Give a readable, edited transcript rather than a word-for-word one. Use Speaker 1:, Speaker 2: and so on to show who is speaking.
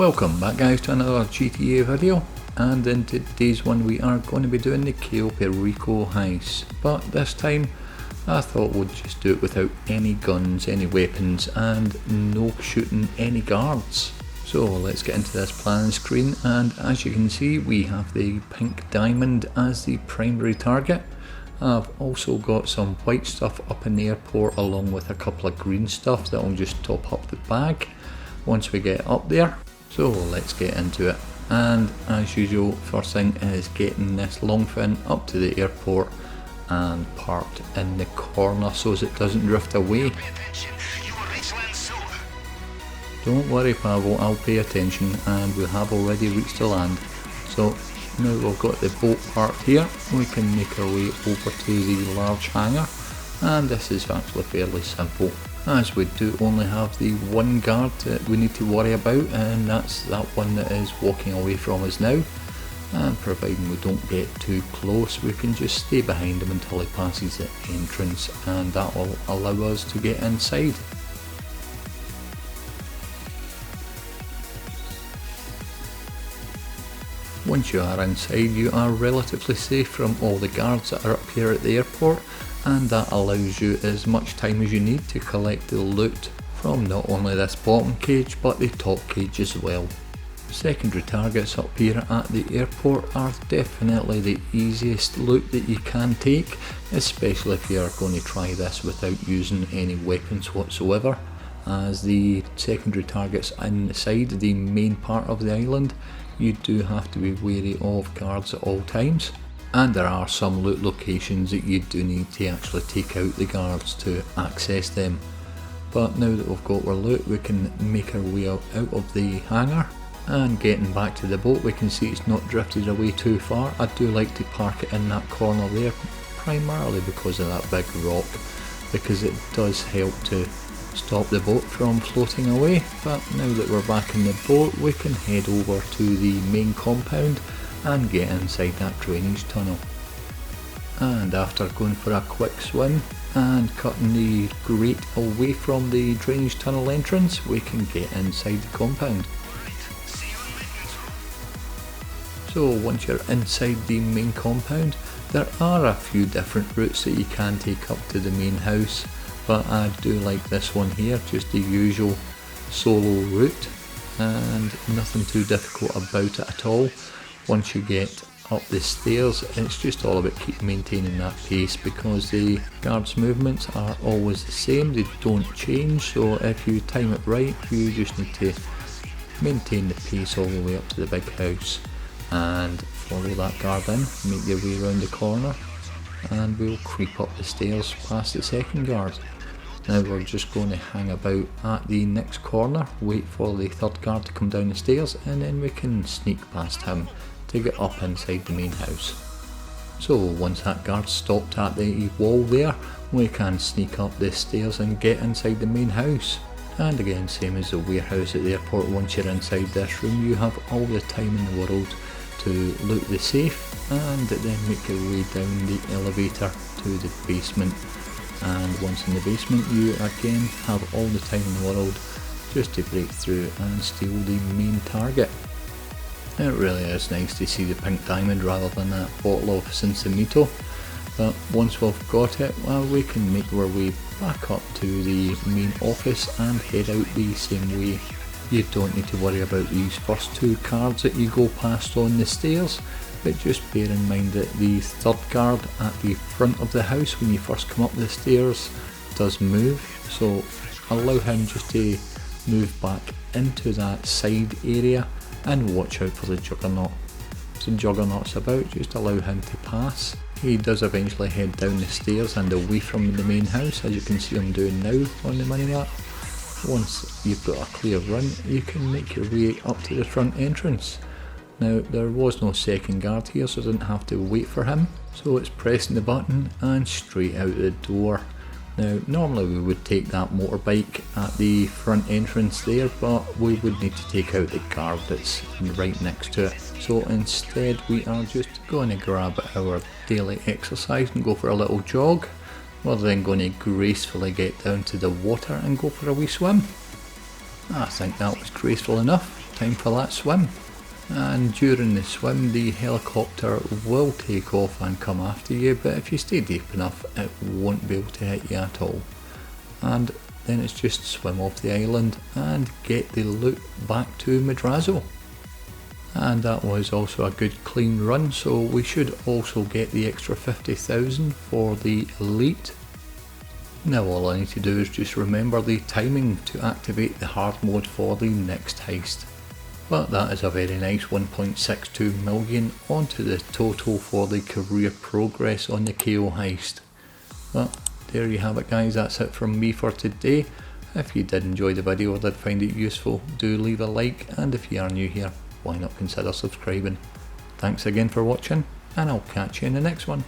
Speaker 1: Welcome back guys to another GTA video, and in today's one we are going to be doing the Cayo Perico heist, but this time I thought we'd just do it without any guns, any weapons and no shooting any guards. So let's get into this plan screen, and as you can see we have the pink diamond as the primary target. I've also got some white stuff up in the airport along with a couple of green stuff that will just top up the bag once we get up there. So let's get into it, and as usual first thing is getting this longfin up to the airport and parked in the corner so as it doesn't drift away. Don't worry Pavel, I'll pay attention, and we have already reached the land. So now we've got the boat parked here, we can make our way over to the large hangar, and this is actually fairly simple, as we do only have the one guard that we need to worry about, and that's that one that is walking away from us now. And providing we don't get too close, we can just stay behind him until he passes the entrance, and that will allow us to get inside. Once you are inside, you are relatively safe from all the guards that are up here at the airport, and that allows you as much time as you need to collect the loot from not only this bottom cage but the top cage as well. Secondary targets up here at the airport are definitely the easiest loot that you can take, especially if you are going to try this without using any weapons whatsoever, as the secondary targets inside the main part of the island, you do have to be wary of guards at all times, and there are some loot locations that you do need to actually take out the guards to access them. But now that we've got our loot, we can make our way out of the hangar, and getting back to the boat we can see it's not drifted away too far. I do like to park it in that corner there, primarily because of that big rock, because it does help to stop the boat from floating away. But now that we're back in the boat, we can head over to the main compound and get inside that drainage tunnel. And after going for a quick swim and cutting the grate away from the drainage tunnel entrance, we can get inside the compound. So once you're inside the main compound, there are a few different routes that you can take up to the main house, but I do like this one here, just the usual solo route, and nothing too difficult about it at all. Once you get up the stairs, it's just all about maintaining that pace, because the guards' movements are always the same, they don't change. So if you time it right, you just need to maintain the pace all the way up to the big house and follow that guard in, make your way around the corner, and we'll creep up the stairs past the second guard. Now we're just going to hang about at the next corner, wait for the third guard to come down the stairs, and then we can sneak past him to get up inside the main house. So once that guard's stopped at the wall there, we can sneak up the stairs and get inside the main house. And again, same as the warehouse at the airport, once you're inside this room you have all the time in the world to loot the safe and then make your way down the elevator to the basement. And once in the basement you again have all the time in the world just to break through and steal the main target. It really is nice to see the pink diamond rather than that bottle of Sinsemito, but once we've got it, well, we can make our way back up to the main office and head out the same way. You don't need to worry about these first two cards that you go past on the stairs, but just bear in mind that the third guard at the front of the house when you first come up the stairs does move, so allow him just to move back into that side area and watch out for the juggernaut. If the juggernaut's about, just allow him to pass. He does eventually head down the stairs and away from the main house, as you can see him doing now on the minimap. Once you've got a clear run, you can make your way up to the front entrance. Now there was no second guard here, so I didn't have to wait for him, so it's pressing the button and straight out the door. Now normally we would take that motorbike at the front entrance there, but we would need to take out the guard that's right next to it. So instead we are just going to grab our daily exercise and go for a little jog. We're then going to gracefully get down to the water and go for a wee swim. I think that was graceful enough. time for that swim. And during the swim the helicopter will take off and come after you, but if you stay deep enough it won't be able to hit you at all. And then it's just swim off the island and get the loot back to Madrazo. And that was also a good clean run, so we should also get the extra 50,000 for the elite. Now all I need to do is just remember the timing to activate the hard mode for the next heist. But that is a very nice 1.62 million onto the total for the career progress on the Cayo heist. But there you have it guys, that's it from me for today. If you did enjoy the video or did find it useful, do leave a like, and if you are new here, why not consider subscribing. Thanks again for watching, and I'll catch you in the next one.